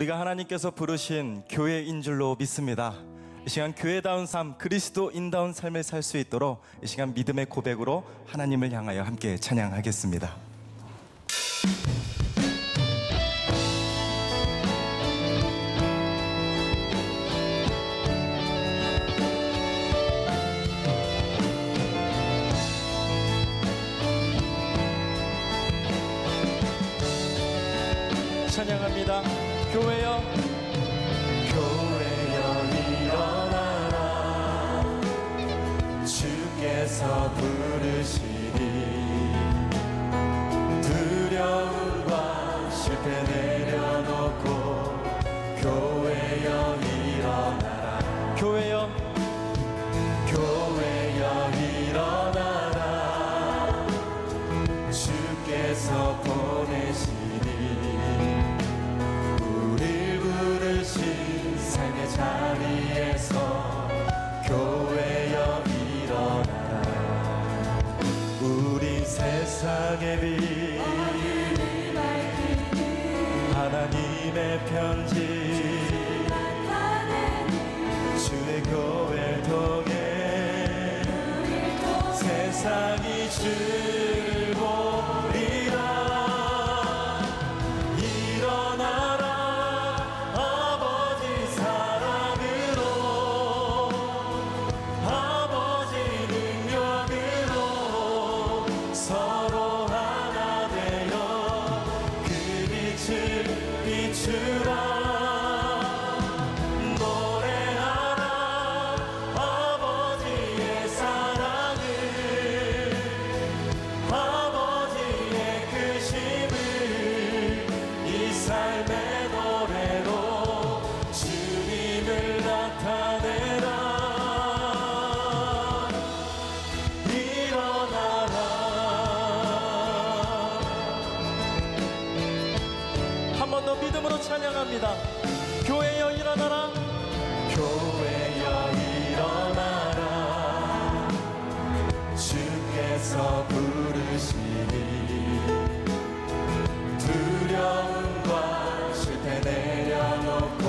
우리가 하나님께서 부르신 교회인 줄로 믿습니다. 이 시간 교회다운 삶, 그리스도인다운 삶을 살 수 있도록 이 시간 믿음의 고백으로 하나님을 향하여 함께 찬양하겠습니다. 찬양합니다. 교회여, 교회여 일어나라. 주께서 부르시니 두려움과 실패 내려놓고 교회여 일어나라. 교회여, 교회여 일어나라. 주께서 보내시니 우릴 부르신 삶의 자리에서 교회여 일어나라. 우리 세상의 빛 하나님의 편지 주의 교회를 통해 세상이 주를 보리라. 일어나라 아버지 사랑으로, 아버지 능력으로 서로 하나 되어 그 빛을 비추라. 노래하라 아버지의 사랑을, 아버지의 크심을 이 삶의 노래로 주님을 나타내라. 일어나라. 한 번 더 믿음으로 찬양합니다. 교회여 일어나라. 교회여 일어나라. 주께서 부르시니 두려움과 실패 내려놓고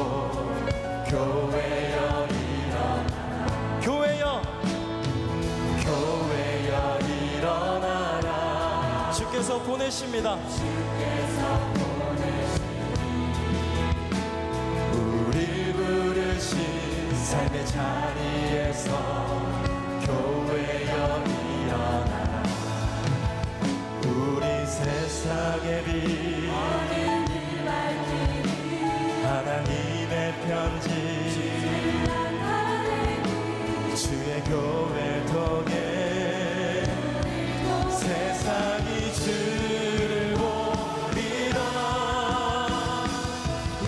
교회여 일어나라. 교회여, 교회여 일어나라. 주께서 보내십니다. 주께서 보내시니 우릴 부르신 삶의 자리에서 교회여 일어나라. 우리 세상의 빛 하나님의 편지 주의 교회를 통해 세상이 주를 보리라.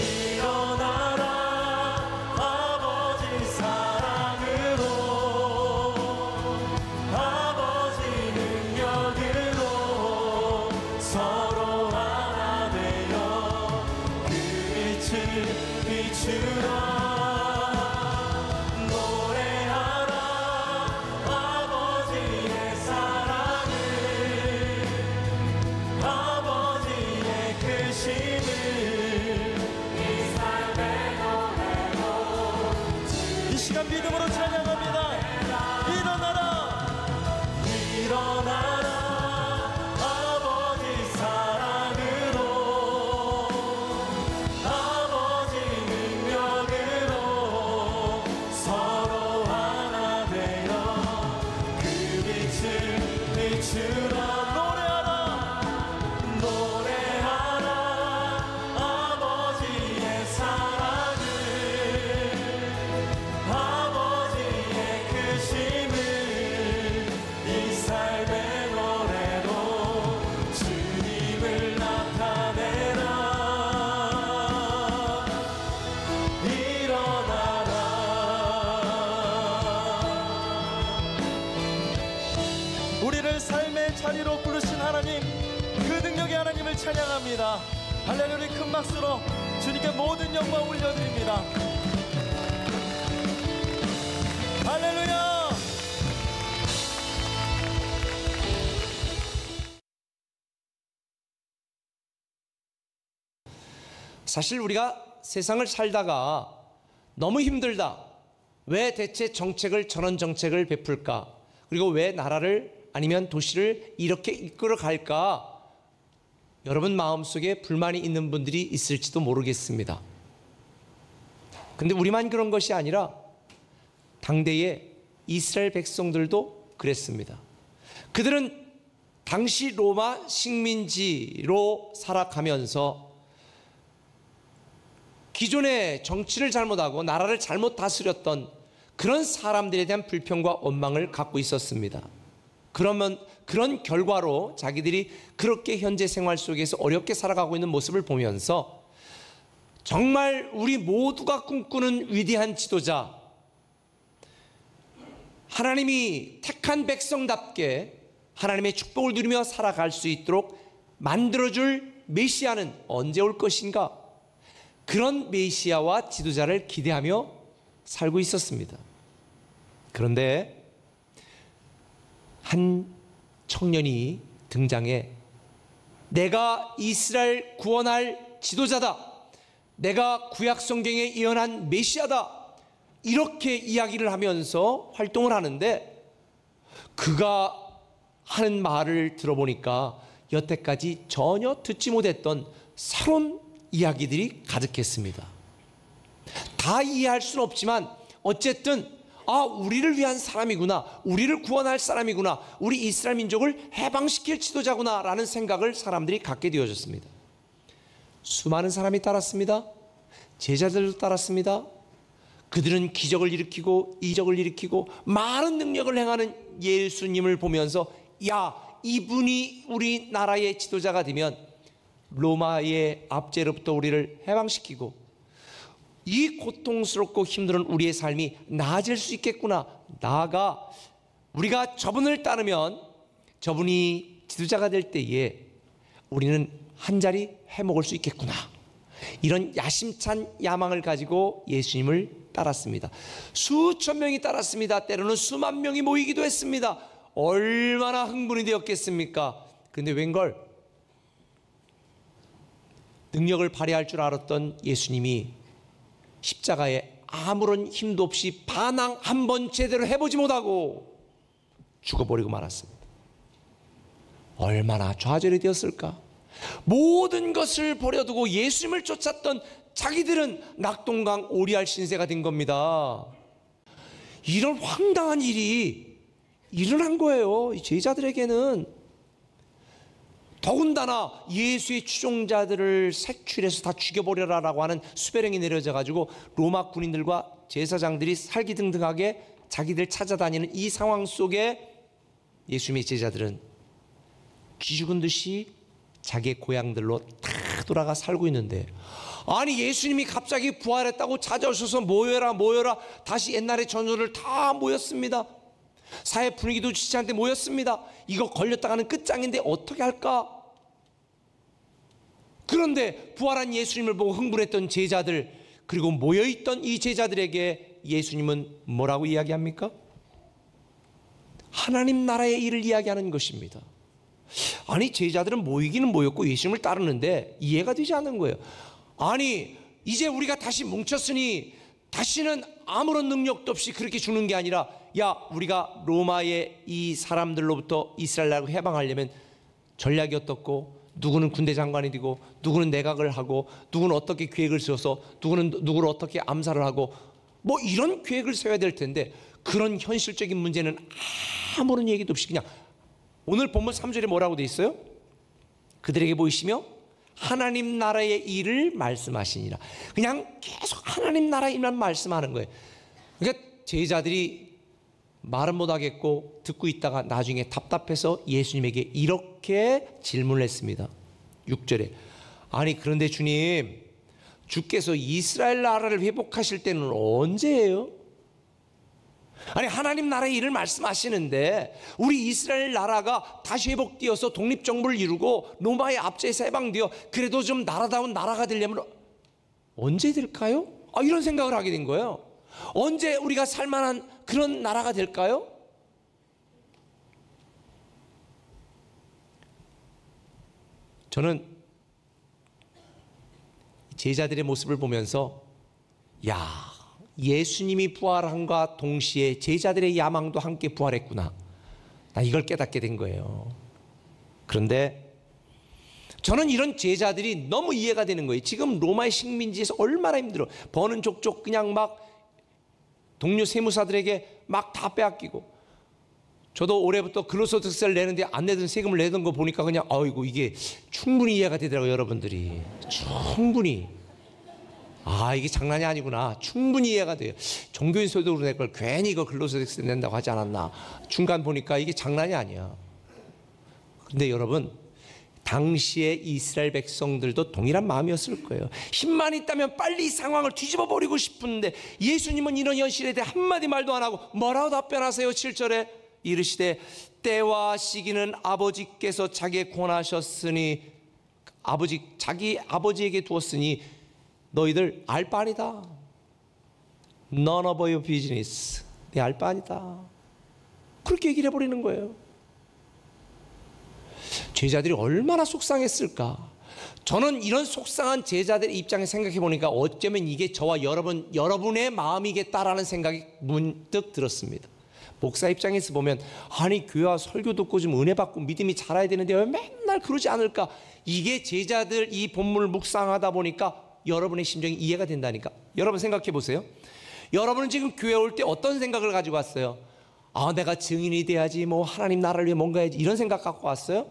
일어나라 아버지 사랑으로, 아버지 능력으로 서로 하나 되어 그 빛을 비추라. 노래하라 아버지의 사랑을, 아버지의 크심을 이 삶의 노래로 이 시간 믿음으로 찬양합니다. 일어나라. 일어나라 아버지 사랑으로, 아버지 능력으로 서로 하나 되어 그 빛을 비추라. 노래하라, 노래하라 아버지의 사랑을, 아버지의 크심을 이 삶의 노래로 주님을 나타내라. 일어나라. 우리를 삶의 자리로 부르신 하나님, 그 능력의 하나님을 찬양합니다. 할렐루야. 큰 박수로 주님께 모든 영광 올려드립니다. 할렐루야. 사실 우리가 세상을 살다가 너무 힘들다. 왜 대체 저런 정책을 베풀까? 그리고 왜 나라를 아니면 도시를 이렇게 이끌어 갈까? 여러분 마음속에 불만이 있는 분들이 있을지도 모르겠습니다. 근데 우리만 그런 것이 아니라 당대의 이스라엘 백성들도 그랬습니다. 그들은 당시 로마 식민지로 살아가면서 기존의 정치를 잘못하고 나라를 잘못 다스렸던 그런 사람들에 대한 불평과 원망을 갖고 있었습니다. 그러면 그런 결과로 자기들이 그렇게 현재 생활 속에서 어렵게 살아가고 있는 모습을 보면서 정말 우리 모두가 꿈꾸는 위대한 지도자, 하나님이 택한 백성답게 하나님의 축복을 누리며 살아갈 수 있도록 만들어줄 메시아는 언제 올 것인가? 그런 메시아와 지도자를 기대하며 살고 있었습니다. 그런데 한 청년이 등장해 내가 이스라엘 구원할 지도자다. 내가 구약 성경에 예언한 메시아다. 이렇게 이야기를 하면서 활동을 하는데 그가 하는 말을 들어보니까 여태까지 전혀 듣지 못했던 새로운 이야기들이 가득했습니다. 다 이해할 수는 없지만 어쨌든 우리를 위한 사람이구나, 우리를 구원할 사람이구나, 우리 이스라엘 민족을 해방시킬 지도자구나 라는 생각을 사람들이 갖게 되어졌습니다. 수많은 사람이 따랐습니다. 제자들도 따랐습니다. 그들은 기적을 일으키고 이적을 일으키고 많은 능력을 행하는 예수님을 보면서 이분이 우리나라의 지도자가 되면 로마의 압제로부터 우리를 해방시키고 이 고통스럽고 힘든 우리의 삶이 나아질 수 있겠구나. 나아가 우리가 저분을 따르면 저분이 지도자가 될 때에 우리는 한 자리 해먹을 수 있겠구나. 이런 야심찬 야망을 가지고 예수님을 따랐습니다. 수천 명이 따랐습니다. 때로는 수만 명이 모이기도 했습니다. 얼마나 흥분이 되었겠습니까? 근데 웬걸 능력을 발휘할 줄 알았던 예수님이 십자가에 아무런 힘도 없이 반항 한 번 제대로 해보지 못하고 죽어버리고 말았습니다. 얼마나 좌절이 되었을까? 모든 것을 버려두고 예수님을 쫓았던 자기들은 낙동강 오리알 신세가 된 겁니다. 이런 황당한 일이 일어난 거예요. 이 제자들에게는. 더군다나 예수의 추종자들을 색출해서 다 죽여버려라라고 하는 수배령이 내려져 가지고 로마 군인들과 제사장들이 살기등등하게 자기들 찾아다니는 이 상황 속에 예수님의 제자들은 기죽은 듯이 자기의 고향들로 다 돌아가 살고 있는데, 아니 예수님이 갑자기 부활했다고 찾아오셔서 모여라 다시 옛날의 전설을 다 모였습니다. 사회 분위기도 좋지 않은데 모였습니다. 이거 걸렸다가는 끝장인데 어떻게 할까? 그런데 부활한 예수님을 보고 흥분했던 제자들, 그리고 모여있던 이 제자들에게 예수님은 뭐라고 이야기합니까? 하나님 나라의 일을 이야기하는 것입니다. 아니 제자들은 모이기는 모였고 예수님을 따르는데 이해가 되지 않는 거예요. 아니 이제 우리가 다시 뭉쳤으니 다시는 아무런 능력도 없이 그렇게 주는 게 아니라, 우리가 로마의 이 사람들로부터 이스라엘 나라를 해방하려면 전략이 어떻고, 누구는 군대 장관이 되고, 누구는 내각을 하고, 누구는 어떻게 계획을 세워서 누구는 누구를 어떻게 암살을 하고, 뭐 이런 계획을 세워야 될 텐데 그런 현실적인 문제는 아무런 얘기도 없이 그냥 오늘 본문 3절에 뭐라고 돼 있어요? 그들에게 보이시며 하나님 나라의 일을 말씀하시니라. 그냥 계속 하나님 나라의 일만 말씀하는 거예요. 그러니까 제자들이 말은 못하겠고 듣고 있다가 나중에 답답해서 예수님에게 이렇게 질문을 했습니다. 6절에 아니 그런데 주님, 주께서 이스라엘 나라를 회복하실 때는 언제예요? 아니 하나님 나라의 일을 말씀하시는데 우리 이스라엘 나라가 다시 회복되어서 독립정부를 이루고 로마의 압제에서 해방되어 그래도 좀 나라다운 나라가 되려면 언제 될까요? 이런 생각을 하게 된 거예요. 언제 우리가 살만한 그런 나라가 될까요? 저는 제자들의 모습을 보면서 야, 예수님이 부활함과 동시에 제자들의 야망도 함께 부활했구나. 나 이걸 깨닫게 된 거예요. 그런데 저는 이런 제자들이 너무 이해가 되는 거예요. 지금 로마의 식민지에서 얼마나 힘들어. 버는 족족 그냥 막 동료 세무사들에게 막 다 빼앗기고, 저도 올해부터 근로소득세를 내는데 안 내던 세금을 내던 거 보니까 그냥 아이고 이게 충분히 이해가 되더라고요. 여러분들이 충분히 이게 장난이 아니구나. 충분히 이해가 돼요. 종교인 소득으로 낼 걸 괜히 이거 근로소득세 낸다고 하지 않았나. 중간 보니까 이게 장난이 아니야. 근데 여러분, 당시에 이스라엘 백성들도 동일한 마음이었을 거예요. 힘만 있다면 빨리 이 상황을 뒤집어 버리고 싶은데 예수님은 이런 현실에 대해 한마디 말도 안 하고 뭐라고 답변하세요? 7절에 이르시되 때와 시기는 아버지께서 자기에 권하셨으니 자기 아버지에게 두었으니 너희들 알 바 아니다. None of your business. 네 알 바 아니다. 그렇게 얘기를 해버리는 거예요. 제자들이 얼마나 속상했을까. 저는 이런 속상한 제자들의 입장에 생각해 보니까 어쩌면 이게 저와 여러분의 마음이겠다라는 생각이 문득 들었습니다. 목사 입장에서 보면 아니 교회와 설교 듣고 좀 은혜 받고 믿음이 자라야 되는데 왜 맨날 그러지 않을까. 이게 제자들 이 본문을 묵상하다 보니까 여러분의 심정이 이해가 된다니까. 여러분 생각해 보세요. 여러분은 지금 교회 올 때 어떤 생각을 가지고 왔어요? 내가 증인이 돼야지, 뭐 하나님 나라를 위해 뭔가 해야지, 이런 생각 갖고 왔어요?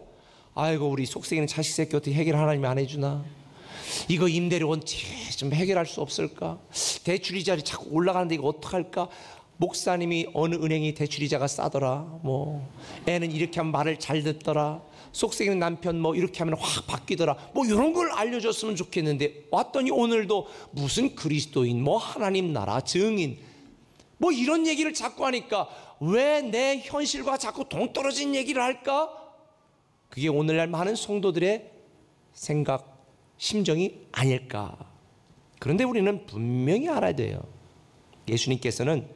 아이고 우리 속썩이는 자식 새끼 어떻게 해결 하나님이 안 해주나. 이거 임대료원 좀 해결할 수 없을까. 대출이자리 자꾸 올라가는데 이거 어떡할까. 목사님이 어느 은행이 대출이자가 싸더라. 뭐 애는 이렇게 하면 말을 잘 듣더라. 속썩이는 남편 뭐 이렇게 하면 확 바뀌더라. 뭐 이런 걸 알려줬으면 좋겠는데 왔더니 오늘도 무슨 그리스도인, 뭐 하나님 나라 증인, 뭐 이런 얘기를 자꾸 하니까 왜 내 현실과 자꾸 동떨어진 얘기를 할까? 그게 오늘날 많은 성도들의 생각, 심정이 아닐까. 그런데 우리는 분명히 알아야 돼요. 예수님께서는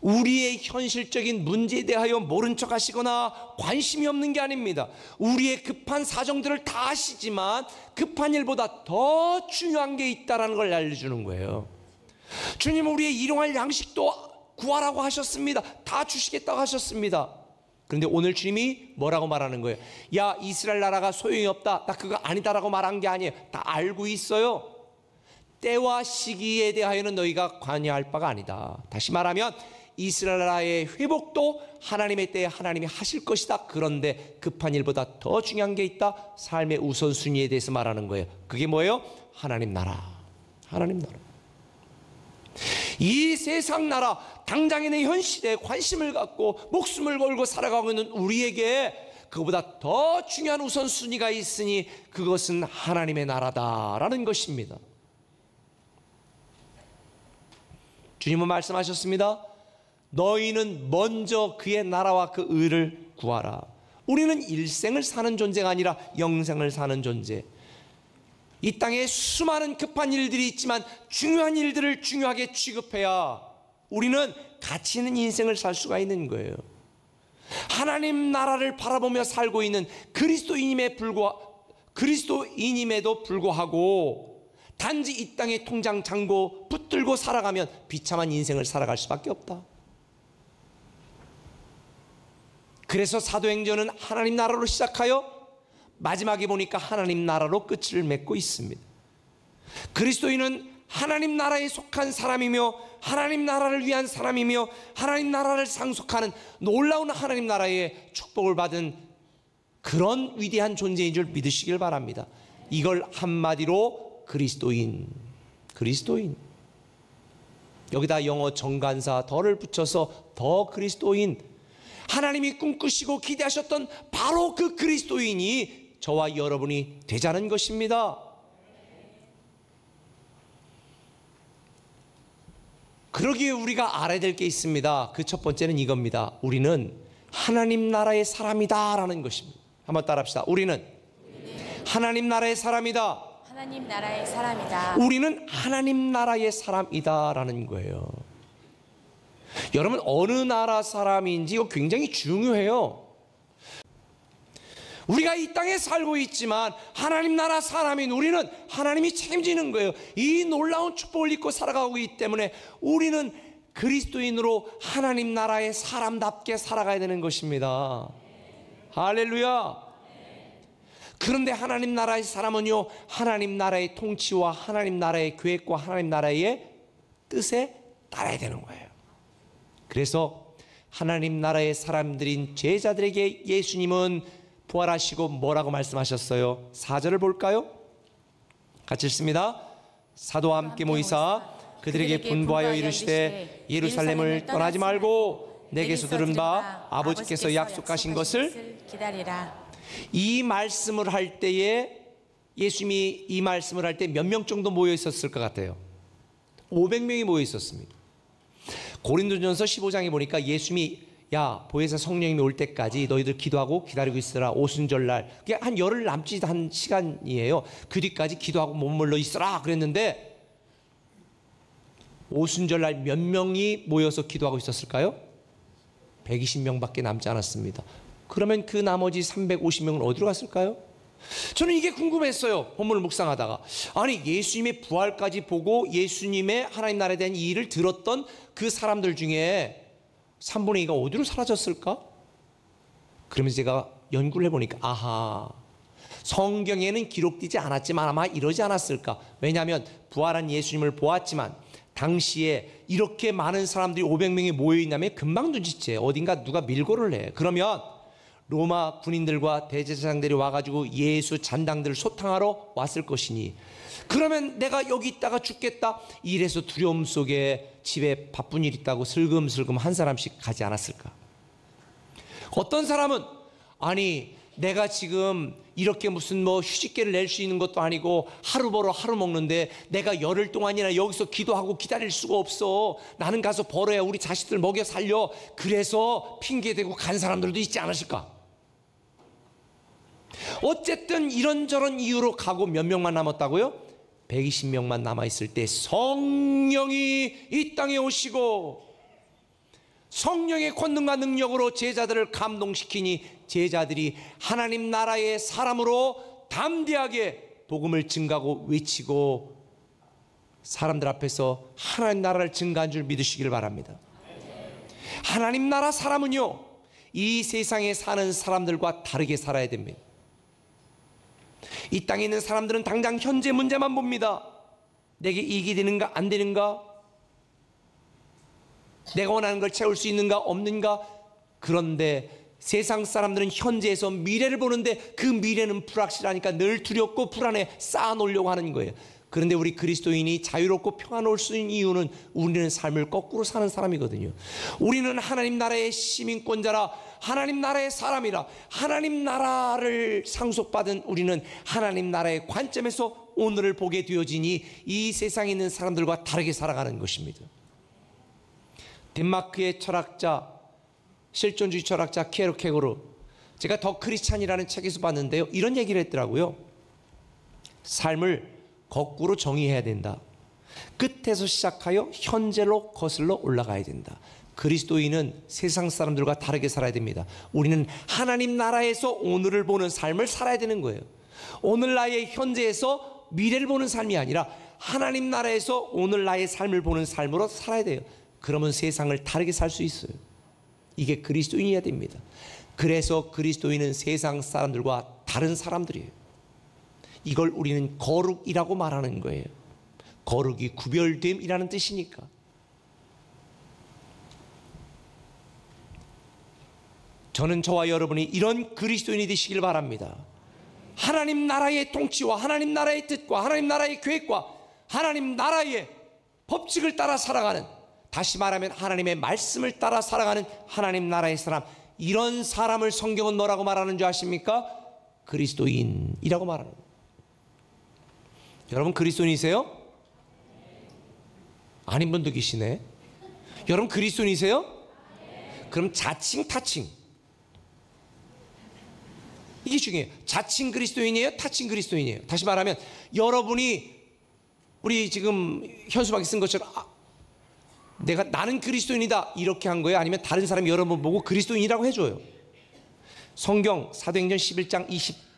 우리의 현실적인 문제에 대하여 모른 척 하시거나 관심이 없는 게 아닙니다. 우리의 급한 사정들을 다 아시지만 급한 일보다 더 중요한 게 있다는 걸 알려주는 거예요. 주님은 우리의 일용할 양식도 구하라고 하셨습니다. 다 주시겠다고 하셨습니다. 그런데 오늘 주님이 뭐라고 말하는 거예요? 야, 이스라엘 나라가 소용이 없다, 나 그거 아니다라고 말한 게 아니에요. 다 알고 있어요. 때와 시기에 대하여는 너희가 관여할 바가 아니다. 다시 말하면 이스라엘 나라의 회복도 하나님의 때에 하나님이 하실 것이다. 그런데 급한 일보다 더 중요한 게 있다. 삶의 우선순위에 대해서 말하는 거예요. 그게 뭐예요? 하나님 나라. 하나님 나라. 이 세상 나라, 당장의 내 현실에 관심을 갖고 목숨을 걸고 살아가고 있는 우리에게 그거보다 더 중요한 우선순위가 있으니 그것은 하나님의 나라다라는 것입니다. 주님은 말씀하셨습니다. 너희는 먼저 그의 나라와 그 의를 구하라. 우리는 일생을 사는 존재가 아니라 영생을 사는 존재. 이 땅에 수많은 급한 일들이 있지만 중요한 일들을 중요하게 취급해야 우리는 가치 있는 인생을 살 수가 있는 거예요. 하나님 나라를 바라보며 살고 있는 그리스도인임에도 불구하고 단지 이 땅에 통장 잔고 붙들고 살아가면 비참한 인생을 살아갈 수밖에 없다. 그래서 사도행전은 하나님 나라로 시작하여 마지막에 보니까 하나님 나라로 끝을 맺고 있습니다. 그리스도인은 하나님 나라에 속한 사람이며 하나님 나라를 위한 사람이며 하나님 나라를 상속하는 놀라운 하나님 나라의 축복을 받은 그런 위대한 존재인 줄 믿으시길 바랍니다. 이걸 한마디로 그리스도인. 여기다 영어 정관사 더를 붙여서 더 그리스도인. 하나님이 꿈꾸시고 기대하셨던 바로 그 그리스도인이 저와 여러분이 되자는 것입니다. 그러기에 우리가 알아야 될 게 있습니다. 그 첫 번째는 이겁니다. 우리는 하나님 나라의 사람이다라는 것입니다. 한번 따라합시다. 우리는 하나님 나라의 사람이다. 하나님 나라의 사람이다. 우리는 하나님 나라의 사람이다라는 거예요. 여러분, 어느 나라 사람인지 이거 굉장히 중요해요. 우리가 이 땅에 살고 있지만 하나님 나라 사람인 우리는 하나님이 책임지는 거예요. 이 놀라운 축복을 입고 살아가고 있기 때문에 우리는 그리스도인으로 하나님 나라의 사람답게 살아가야 되는 것입니다. 할렐루야. 그런데 하나님 나라의 사람은요, 하나님 나라의 통치와 하나님 나라의 계획과 하나님 나라의 뜻에 따라야 되는 거예요. 그래서 하나님 나라의 사람들인 제자들에게 예수님은 부활하시고 뭐라고 말씀하셨어요? 4절을 볼까요? 같이 읽습니다. 사도와 함께 모이사 그들에게 분부하여 이르시되 예루살렘을 떠나지 말고 내게서 들은 바 아버지께서 약속하신 것을 기다리라. 이 말씀을 할 때에 예수님이 이 말씀을 할 때 몇 명 정도 모여 있었을 것 같아요? 500명이 모여 있었습니다. 고린도전서 15장에 보니까 예수님이 야 보혜사 성령님이 올 때까지 너희들 기도하고 기다리고 있으라. 오순절날 그게 한 열흘 남짓 한 시간이에요. 그 뒤까지 기도하고 머물러 있으라 그랬는데 오순절날 몇 명이 모여서 기도하고 있었을까요? 120명밖에 남지 않았습니다. 그러면 그 나머지 350명은 어디로 갔을까요? 저는 이게 궁금했어요. 본문을 묵상하다가 아니 예수님의 부활까지 보고 예수님의 하나님 나라에 대한 이 일을 들었던 그 사람들 중에 3분의 2가 어디로 사라졌을까? 그러면서 제가 연구를 해보니까 아하, 성경에는 기록되지 않았지만 아마 이러지 않았을까? 왜냐하면 부활한 예수님을 보았지만 당시에 이렇게 많은 사람들이 500명이 모여있다면 금방 눈치채. 어딘가 누가 밀고를 해. 그러면 로마 군인들과 대제사장들이 와가지고 예수 잔당들을 소탕하러 왔을 것이니 그러면 내가 여기 있다가 죽겠다 이래서 두려움 속에 집에 바쁜 일 있다고 슬금슬금 한 사람씩 가지 않았을까? 어떤 사람은 아니 내가 지금 이렇게 무슨 뭐 휴식계를 낼 수 있는 것도 아니고 하루 벌어 하루 먹는데 내가 열흘 동안이나 여기서 기도하고 기다릴 수가 없어. 나는 가서 벌어야 우리 자식들 먹여 살려. 그래서 핑계대고 간 사람들도 있지 않으실까? 어쨌든 이런저런 이유로 가고 몇 명만 남았다고요? 120명만 남아있을 때 성령이 이 땅에 오시고 성령의 권능과 능력으로 제자들을 감동시키니 제자들이 하나님 나라의 사람으로 담대하게 복음을 증가하고 외치고 사람들 앞에서 하나님 나라를 증가한 줄 믿으시길 바랍니다. 하나님 나라 사람은요, 이 세상에 사는 사람들과 다르게 살아야 됩니다. 이 땅에 있는 사람들은 당장 현재 문제만 봅니다. 내게 이익이 되는가 안 되는가, 내가 원하는 걸 채울 수 있는가 없는가. 그런데 세상 사람들은 현재에서 미래를 보는데 그 미래는 불확실하니까 늘 두렵고 불안해 쌓아놓으려고 하는 거예요. 그런데 우리 그리스도인이 자유롭고 평안할 수 있는 이유는 우리는 삶을 거꾸로 사는 사람이거든요. 우리는 하나님 나라의 시민권자라, 하나님 나라의 사람이라, 하나님 나라를 상속받은 우리는 하나님 나라의 관점에서 오늘을 보게 되어지니 이 세상에 있는 사람들과 다르게 살아가는 것입니다. 덴마크의 철학자, 실존주의 철학자 케르케고르, 제가 더 크리스찬이라는 책에서 봤는데요, 이런 얘기를 했더라고요. 삶을 거꾸로 정의해야 된다. 끝에서 시작하여 현재로 거슬러 올라가야 된다. 그리스도인은 세상 사람들과 다르게 살아야 됩니다. 우리는 하나님 나라에서 오늘을 보는 삶을 살아야 되는 거예요. 오늘 나의 현재에서 미래를 보는 삶이 아니라 하나님 나라에서 오늘 나의 삶을 보는 삶으로 살아야 돼요. 그러면 세상을 다르게 살 수 있어요. 이게 그리스도인이어야 됩니다. 그래서 그리스도인은 세상 사람들과 다른 사람들이에요. 이걸 우리는 거룩이라고 말하는 거예요. 거룩이 구별됨이라는 뜻이니까. 저는 저와 여러분이 이런 그리스도인이 되시길 바랍니다. 하나님 나라의 통치와 하나님 나라의 뜻과 하나님 나라의 계획과 하나님 나라의 법칙을 따라 살아가는, 다시 말하면 하나님의 말씀을 따라 살아가는 하나님 나라의 사람, 이런 사람을 성경은 뭐라고 말하는 줄 아십니까? 그리스도인이라고 말하는 거예요. 여러분 그리스도인이세요? 아닌 분도 계시네. 여러분 그리스도인이세요? 그럼 자칭 타칭, 이게 중요해요. 자칭 그리스도인이에요? 타칭 그리스도인이에요? 다시 말하면 여러분이 우리 지금 현수막에 쓴 것처럼 나는 그리스도인이다 이렇게 한 거예요? 아니면 다른 사람이 여러분 보고 그리스도인이라고 해줘요? 성경 사도행전 11장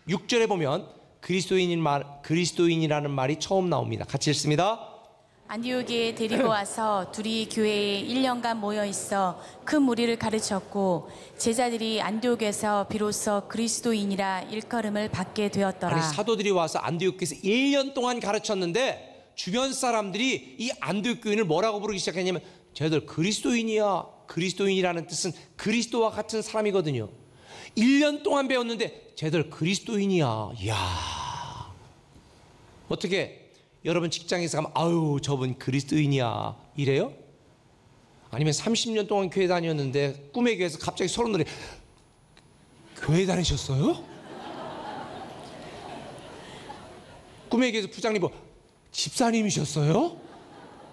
26절에 보면 그리스도인이라는 말이 처음 나옵니다. 같이 읽습니다. 안디옥에 데리고 와서 둘이 교회에 1년간 모여 있어 큰 무리를 가르쳤고 제자들이 안디옥에서 비로소 그리스도인이라 일컬음을 받게 되었더라. 아니, 사도들이 와서 안디옥에서 1년 동안 가르쳤는데 주변 사람들이 이 안디옥 교인을 뭐라고 부르기 시작했냐면 쟤들 그리스도인이야. 그리스도인이라는 뜻은 그리스도와 같은 사람이거든요. 1년 동안 배웠는데 쟤들 그리스도인이야. 이야, 어떻게 여러분 직장에서 가면 아유 저분 그리스도인이야 이래요? 아니면 30년 동안 교회 다녔는데 꿈의 교회에서 갑자기 서른들이 교회 다니셨어요? 꿈의 교회에서 부장님 뭐 집사님이셨어요?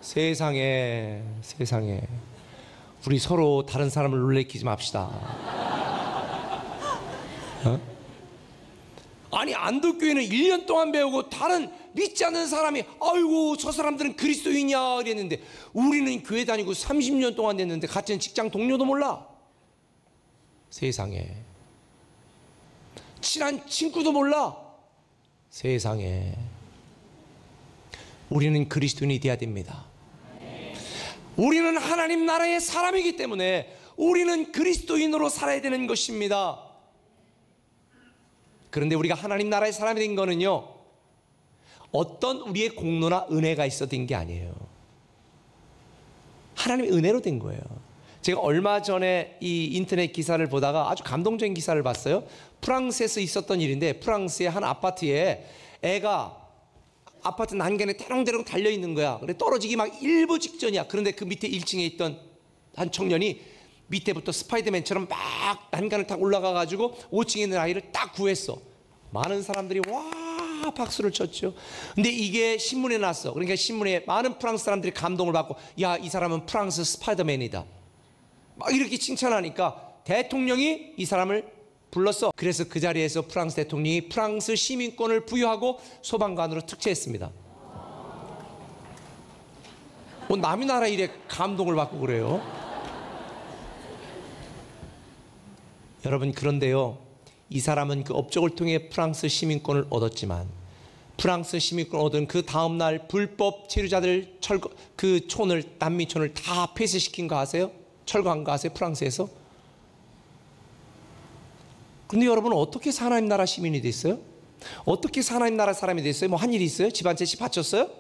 세상에 우리 서로 다른 사람을 놀래키지 맙시다. 어? 아니 안도교회는 1년 동안 배우고 다른 믿지 않는 사람이 아이고 저 사람들은 그리스도인이야 이랬는데 우리는 교회 다니고 30년 동안 됐는데 같은 직장 동료도 몰라. 세상에. 친한 친구도 몰라. 세상에. 우리는 그리스도인이 되어야 됩니다. 우리는 하나님 나라의 사람이기 때문에 우리는 그리스도인으로 살아야 되는 것입니다. 그런데 우리가 하나님 나라의 사람이 된 거는요, 어떤 우리의 공로나 은혜가 있어 된 게 아니에요. 하나님의 은혜로 된 거예요. 제가 얼마 전에 이 인터넷 기사를 보다가 아주 감동적인 기사를 봤어요. 프랑스에서 있었던 일인데, 프랑스의 한 아파트에 애가 아파트 난간에 대롱대롱 달려 있는 거야. 근데 떨어지기 막 일부 직전이야. 그런데 그 밑에 1층에 있던 한 청년이 밑에부터 스파이더맨처럼 막 난간을 딱 올라가 가지고 5층에 있는 아이를 딱 구했어. 많은 사람들이 와 박수를 쳤죠. 근데 이게 신문에 났어. 그러니까 신문에 많은 프랑스 사람들이 감동을 받고, 야, 이 사람은 프랑스 스파이더맨이다 막 이렇게 칭찬하니까 대통령이 이 사람을 불렀어. 그래서 그 자리에서 프랑스 대통령이 프랑스 시민권을 부여하고 소방관으로 특채했습니다. 뭐 남의 나라 일에 감동을 받고 그래요. 여러분, 그런데요, 이 사람은 그 업적을 통해 프랑스 시민권을 얻었지만 프랑스 시민권을 얻은 그 다음날 불법 체류자들 그 촌을, 남미촌을 다 폐쇄시킨 거 아세요? 철거한 거 아세요? 프랑스에서. 근데 여러분은 어떻게 하나님 나라 시민이 됐어요? 어떻게 하나님 나라 사람이 됐어요? 뭐 한 일이 있어요? 집 한 채씩 바쳤어요?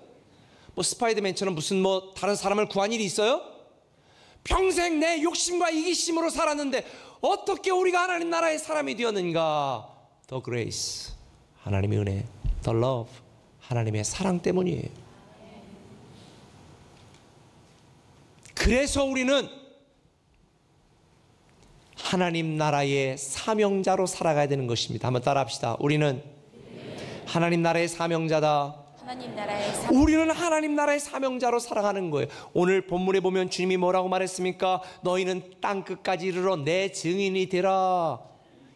뭐 스파이더맨처럼 무슨 뭐 다른 사람을 구한 일이 있어요? 평생 내 욕심과 이기심으로 살았는데 어떻게 우리가 하나님 나라의 사람이 되었는가? The grace, 하나님의 은혜. The love, 하나님의 사랑 때문이에요. 그래서 우리는 하나님 나라의 사명자로 살아가야 되는 것입니다. 한번 따라합시다. 우리는 하나님 나라의 사명자다. 우리는 하나님 나라의 사명자로 살아가는 거예요. 오늘 본문에 보면 주님이 뭐라고 말했습니까? 너희는 땅끝까지 이르러 내 증인이 되라.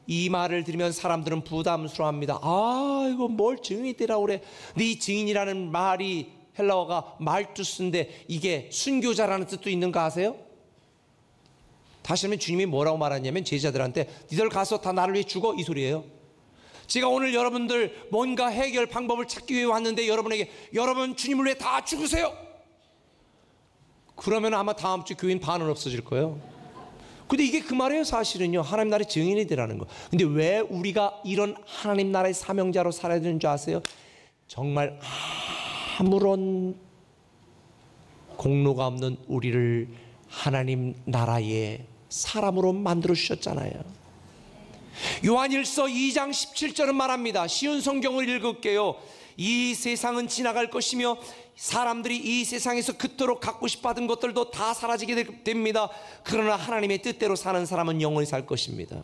이 말을 들으면 사람들은 부담스러워합니다. 아, 이거 뭘 증인이 되라 그래. 근데 이 증인이라는 말이 헬라어가 말투스인데 이게 순교자라는 뜻도 있는 거 아세요? 다시 하면 주님이 뭐라고 말하냐면 제자들한테 니들 가서 다 나를 위해 죽어, 이 소리예요. 제가 오늘 여러분들 뭔가 해결 방법을 찾기 위해 왔는데 여러분에게 여러분 주님을 위해 다 죽으세요. 그러면 아마 다음 주 교인 반은 없어질 거예요. 근데 이게 그 말이에요. 사실은요, 하나님 나라의 증인이 되라는 거. 근데 왜 우리가 이런 하나님 나라의 사명자로 살아야 되는 줄 아세요? 정말 아무런 공로가 없는 우리를 하나님 나라의 사람으로 만들어 주셨잖아요. 요한일서 2장 17절은 말합니다. 쉬운 성경을 읽을게요. 이 세상은 지나갈 것이며 사람들이 이 세상에서 그토록 갖고 싶어 하던 것들도 다 사라지게 됩니다. 그러나 하나님의 뜻대로 사는 사람은 영원히 살 것입니다.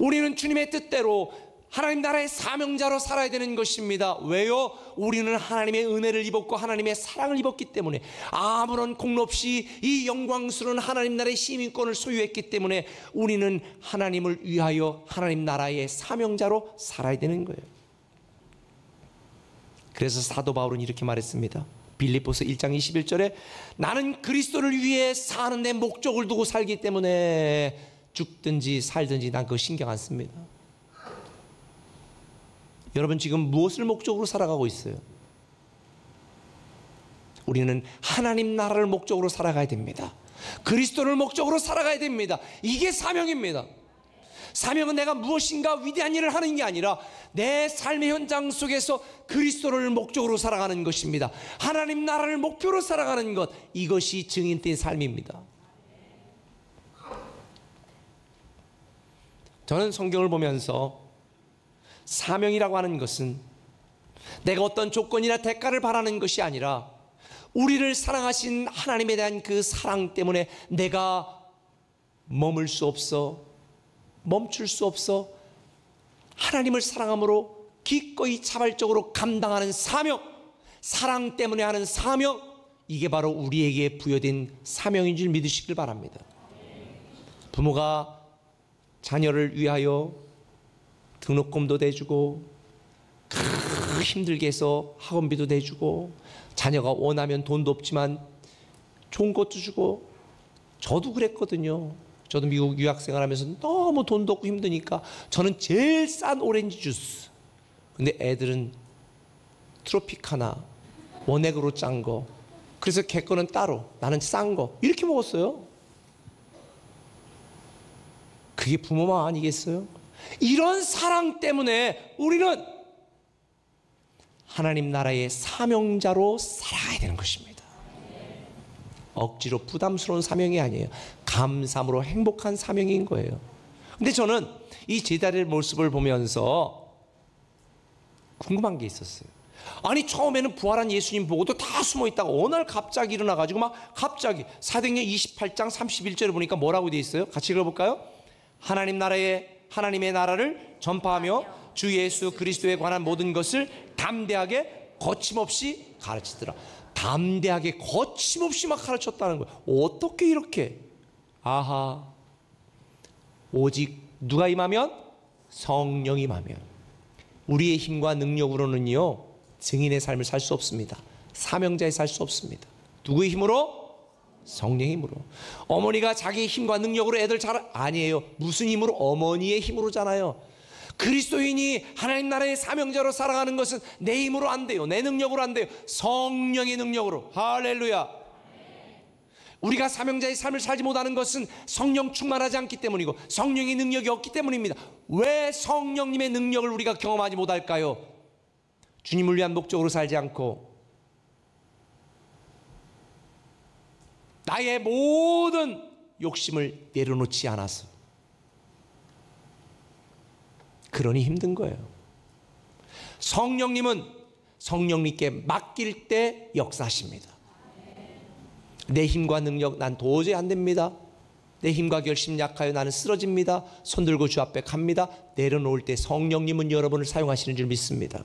우리는 주님의 뜻대로 하나님 나라의 사명자로 살아야 되는 것입니다. 왜요? 우리는 하나님의 은혜를 입었고 하나님의 사랑을 입었기 때문에, 아무런 공로 없이 이 영광스러운 하나님 나라의 시민권을 소유했기 때문에 우리는 하나님을 위하여 하나님 나라의 사명자로 살아야 되는 거예요. 그래서 사도 바울은 이렇게 말했습니다. 빌립보서 1장 21절에 나는 그리스도를 위해 사는 데 목적을 두고 살기 때문에 죽든지 살든지 난 그거 신경 안 씁니다. 여러분 지금 무엇을 목적으로 살아가고 있어요? 우리는 하나님 나라를 목적으로 살아가야 됩니다. 그리스도를 목적으로 살아가야 됩니다. 이게 사명입니다. 사명은 내가 무엇인가 위대한 일을 하는 게 아니라 내 삶의 현장 속에서 그리스도를 목적으로 살아가는 것입니다. 하나님 나라를 목표로 살아가는 것, 이것이 증인된 삶입니다. 저는 성경을 보면서 사명이라고 하는 것은 내가 어떤 조건이나 대가를 바라는 것이 아니라 우리를 사랑하신 하나님에 대한 그 사랑 때문에 내가 머물 수 없어, 멈출 수 없어 하나님을 사랑함으로 기꺼이 자발적으로 감당하는 사명, 사랑 때문에 하는 사명, 이게 바로 우리에게 부여된 사명인 줄 믿으시길 바랍니다. 부모가 자녀를 위하여 등록금도 대주고 힘들게 해서 학원비도 대주고 자녀가 원하면 돈도 없지만 좋은 것도 주고, 저도 그랬거든요. 저도 미국 유학생활 하면서 너무 돈도 없고 힘드니까 저는 제일 싼 오렌지 주스, 근데 애들은 트로피카나 원액으로 짠 거, 그래서 걔 거는 따로, 나는 싼 거, 이렇게 먹었어요. 그게 부모 마음 아니겠어요? 이런 사랑 때문에 우리는 하나님 나라의 사명자로 살아가야 되는 것입니다. 억지로 부담스러운 사명이 아니에요. 감사함으로 행복한 사명인 거예요. 근데 저는 이 제자리의 모습을 보면서 궁금한 게 있었어요. 아니 처음에는 부활한 예수님 보고도 다 숨어있다가 어느 날 갑자기 일어나가지고 막 갑자기 사도행전 28장 31절에 보니까 뭐라고 되어 있어요? 같이 읽어볼까요? 하나님의 나라를 전파하며 주 예수 그리스도에 관한 모든 것을 담대하게 거침없이 가르치더라. 담대하게 거침없이 막 가르쳤다는 거예요. 어떻게 이렇게? 아하, 오직 누가 임하면? 성령이 임하면. 우리의 힘과 능력으로는요 증인의 삶을 살 수 없습니다. 사명자의 살 수 없습니다. 누구의 힘으로? 성령의 힘으로. 어머니가 자기의 힘과 능력으로 애들 잘, 아니에요. 무슨 힘으로? 어머니의 힘으로잖아요. 그리스도인이 하나님 나라의 사명자로 살아가는 것은 내 힘으로 안 돼요. 내 능력으로 안 돼요. 성령의 능력으로. 할렐루야. 우리가 사명자의 삶을 살지 못하는 것은 성령 충만하지 않기 때문이고 성령의 능력이 없기 때문입니다. 왜 성령님의 능력을 우리가 경험하지 못할까요? 주님을 위한 목적으로 살지 않고 나의 모든 욕심을 내려놓지 않아서, 그러니 힘든 거예요. 성령님은 성령님께 맡길 때 역사하십니다. 내 힘과 능력 난 도저히 안 됩니다. 내 힘과 결심 약하여 나는 쓰러집니다. 손들고 주 앞에 갑니다. 내려놓을 때 성령님은 여러분을 사용하시는 줄 믿습니다.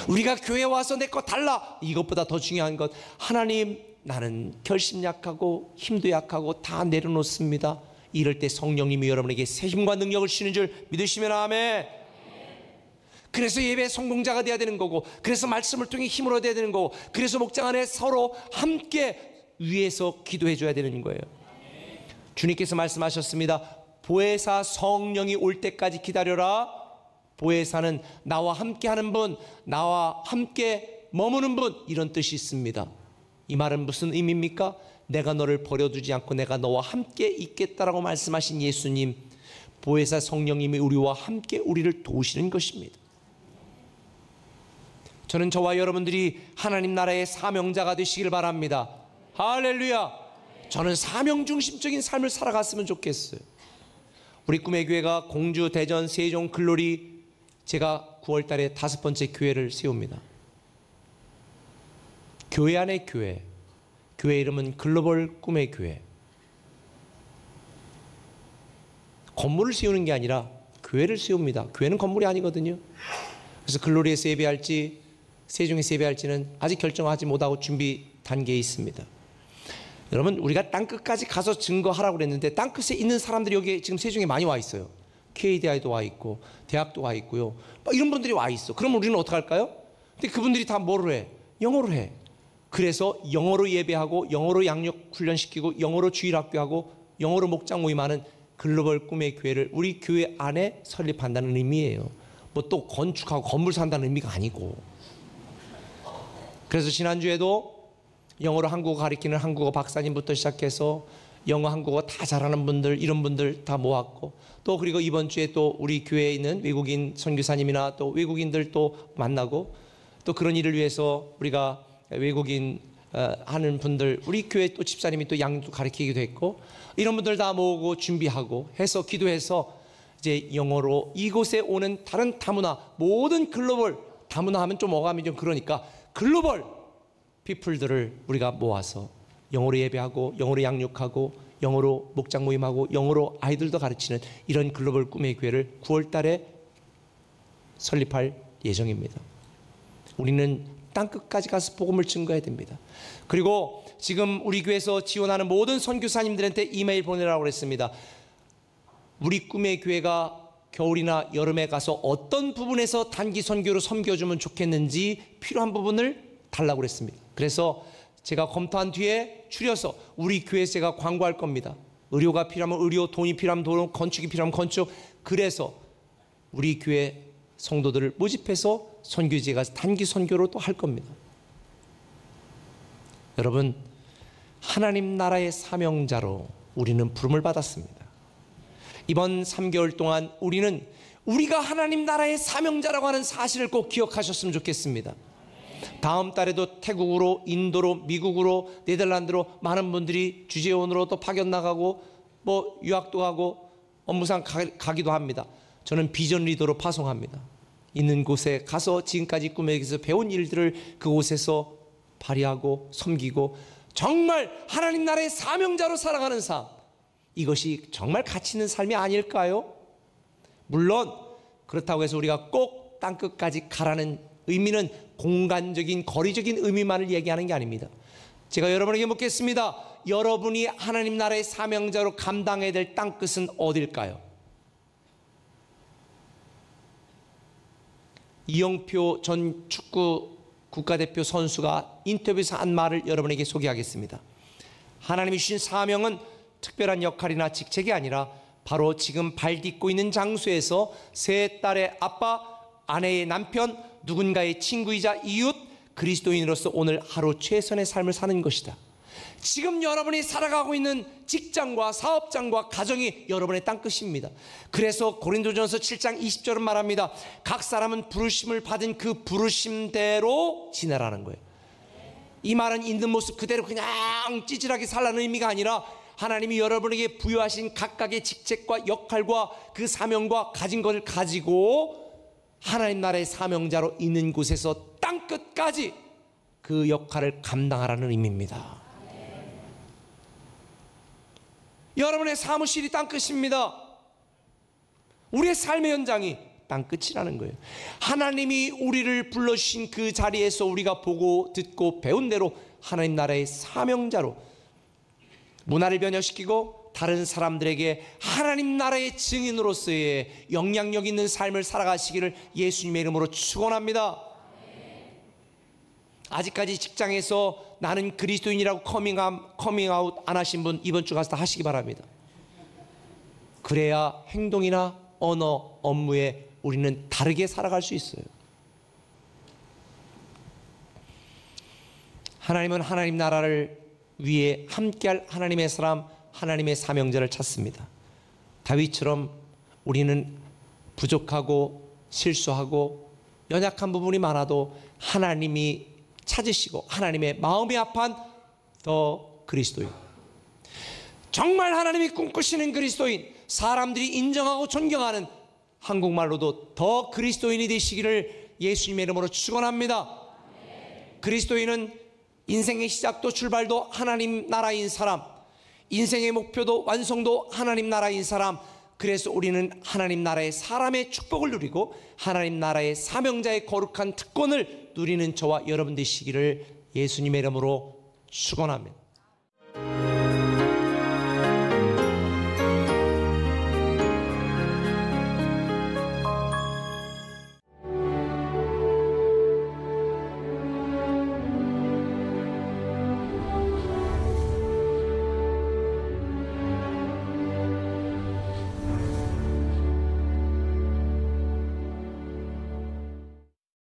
우리가 교회 와서 내 거 달라, 이것보다 더 중요한 것, 하나님 나는 결심 약하고 힘도 약하고 다 내려놓습니다. 이럴 때 성령님이 여러분에게 새 힘과 능력을 주시는 줄 믿으시면 아멘. 그래서 예배 성공자가 되어야 되는 거고, 그래서 말씀을 통해 힘을 얻어야 되는 거고, 그래서 목장 안에 서로 함께 위에서 기도해 줘야 되는 거예요. 주님께서 말씀하셨습니다. 보혜사 성령이 올 때까지 기다려라. 보혜사는 나와 함께 하는 분, 나와 함께 머무는 분, 이런 뜻이 있습니다. 이 말은 무슨 의미입니까? 내가 너를 버려두지 않고 내가 너와 함께 있겠다라고 말씀하신 예수님, 보혜사 성령님이 우리와 함께 우리를 도우시는 것입니다. 저는 저와 여러분들이 하나님 나라의 사명자가 되시길 바랍니다. 할렐루야. 저는 사명 중심적인 삶을 살아갔으면 좋겠어요. 우리 꿈의 교회가 공주, 대전, 세종, 글로리, 제가 9월 달에 5번째 교회를 세웁니다. 교회 안에 교회, 교회 이름은 글로벌 꿈의 교회. 건물을 세우는 게 아니라 교회를 세웁니다. 교회는 건물이 아니거든요. 그래서 글로리에서 예배할지 세종에서 예배할지는 아직 결정하지 못하고 준비 단계에 있습니다. 여러분, 우리가 땅끝까지 가서 증거하라고 그랬는데 땅끝에 있는 사람들이 여기 지금 세종에 많이 와 있어요. KDI도 와 있고 대학도 와 있고요. 이런 분들이 와 있어. 그럼 우리는 어떻게 할까요? 근데 그분들이 다 뭐로 해? 영어로 해. 그래서 영어로 예배하고 영어로 양육 훈련시키고 영어로 주일학교하고 영어로 목장 모임하는 글로벌 꿈의 교회를 우리 교회 안에 설립한다는 의미예요. 뭐 또 건축하고 건물 산다는 의미가 아니고. 그래서 지난주에도 영어로 한국어 가르치는 한국어 박사님부터 시작해서 영어 한국어 다 잘하는 분들, 이런 분들 다 모았고, 또 그리고 이번 주에 또 우리 교회에 있는 외국인 선교사님이나 또 외국인들 또 만나고, 또 그런 일을 위해서 우리가 외국인 하는 분들, 우리 교회 또 집사님이 또 양도 가르치기도 했고, 이런 분들 다 모으고 준비하고 해서 기도해서 이제 영어로 이곳에 오는 다른 다문화, 모든 글로벌, 다문화 하면 좀 어감이 좀 그러니까 글로벌 피플들을 우리가 모아서 영어로 예배하고 영어로 양육하고 영어로 목장 모임하고 영어로 아이들도 가르치는 이런 글로벌 꿈의 교회를 9월 달에 설립할 예정입니다. 우리는 땅끝까지 가서 복음을 증거해야 됩니다. 그리고 지금 우리 교회에서 지원하는 모든 선교사님들한테 이메일 보내라고 그랬습니다. 우리 꿈의 교회가 겨울이나 여름에 가서 어떤 부분에서 단기 선교로 섬겨주면 좋겠는지 필요한 부분을 달라고 그랬습니다. 그래서 제가 검토한 뒤에 추려서 우리 교회에서 제가 광고할 겁니다. 의료가 필요하면 의료, 돈이 필요하면 돈, 건축이 필요하면 건축. 그래서 우리 교회 성도들을 모집해서 선교지에 가서 단기 선교로 또 할 겁니다. 여러분, 하나님 나라의 사명자로 우리는 부름을 받았습니다. 이번 3개월 동안 우리는 우리가 하나님 나라의 사명자라고 하는 사실을 꼭 기억하셨으면 좋겠습니다. 다음 달에도 태국으로, 인도로, 미국으로, 네덜란드로 많은 분들이 주재원으로 또 파견 나가고 뭐 유학도 가고 업무상 가기도 합니다. 저는 비전 리더로 파송합니다. 있는 곳에 가서 지금까지 꿈에서 배운 일들을 그곳에서 발휘하고 섬기고 정말 하나님 나라의 사명자로 살아가는 삶, 이것이 정말 가치 있는 삶이 아닐까요? 물론 그렇다고 해서 우리가 꼭 땅끝까지 가라는 의미는 공간적인 거리적인 의미만을 얘기하는 게 아닙니다. 제가 여러분에게 묻겠습니다. 여러분이 하나님 나라의 사명자로 감당해야 될 땅끝은 어딜까요? 이영표 전 축구 국가대표 선수가 인터뷰에서 한 말을 여러분에게 소개하겠습니다. 하나님이 주신 사명은 특별한 역할이나 직책이 아니라 바로 지금 발 딛고 있는 장소에서 세 딸의 아빠, 아내의 남편, 누군가의 친구이자 이웃, 그리스도인으로서 오늘 하루 최선의 삶을 사는 것이다. 지금 여러분이 살아가고 있는 직장과 사업장과 가정이 여러분의 땅끝입니다. 그래서 고린도전서 7장 20절은 말합니다. 각 사람은 부르심을 받은 그 부르심대로 지내라는 거예요. 이 말은 있는 모습 그대로 그냥 찌질하게 살라는 의미가 아니라 하나님이 여러분에게 부여하신 각각의 직책과 역할과 그 사명과 가진 것을 가지고 하나님 나라의 사명자로 있는 곳에서 땅끝까지 그 역할을 감당하라는 의미입니다. 여러분의 사무실이 땅끝입니다. 우리의 삶의 현장이 땅끝이라는 거예요. 하나님이 우리를 불러주신 그 자리에서 우리가 보고 듣고 배운 대로 하나님 나라의 사명자로 문화를 변혁시키고 다른 사람들에게 하나님 나라의 증인으로서의 영향력 있는 삶을 살아가시기를 예수님의 이름으로 축원합니다. 아직까지 직장에서 나는 그리스도인이라고 커밍아웃 안 하신 분 이번 주 가서 다 하시기 바랍니다. 그래야 행동이나 언어, 업무에 우리는 다르게 살아갈 수 있어요. 하나님은 하나님 나라를 위해 함께할 하나님의 사람, 하나님의 사명자를 찾습니다. 다윗처럼 우리는 부족하고 실수하고 연약한 부분이 많아도 하나님이 찾으시고 하나님의 마음이 합한 더 그리스도인, 정말 하나님이 꿈꾸시는 그리스도인, 사람들이 인정하고 존경하는, 한국말로도 더 그리스도인이 되시기를 예수님의 이름으로 축원합니다. 그리스도인은 인생의 시작도 출발도 하나님 나라인 사람, 인생의 목표도 완성도 하나님 나라인 사람. 그래서 우리는 하나님 나라의 사람의 축복을 누리고 하나님 나라의 사명자의 거룩한 특권을 누리는 저와 여러분 되시기를 예수님의 이름으로 축원합니다.